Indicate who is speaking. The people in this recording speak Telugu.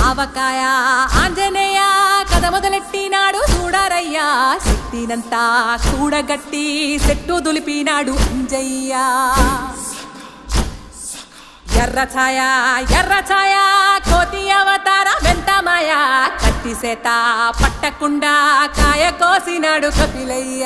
Speaker 1: ఆవకాయ ఆంజనేయ కథ మొదలెట్టినాడు చూడరయ్యా శక్తినంతా కూడగట్టి చెట్టు దులిపినాడు అంజయ్య ఎర్ర ఛాయ కోతి అవతార వెంటమాయ కత్తి సేత పట్టకుండా కాయ కోసినాడు కపిలయ్య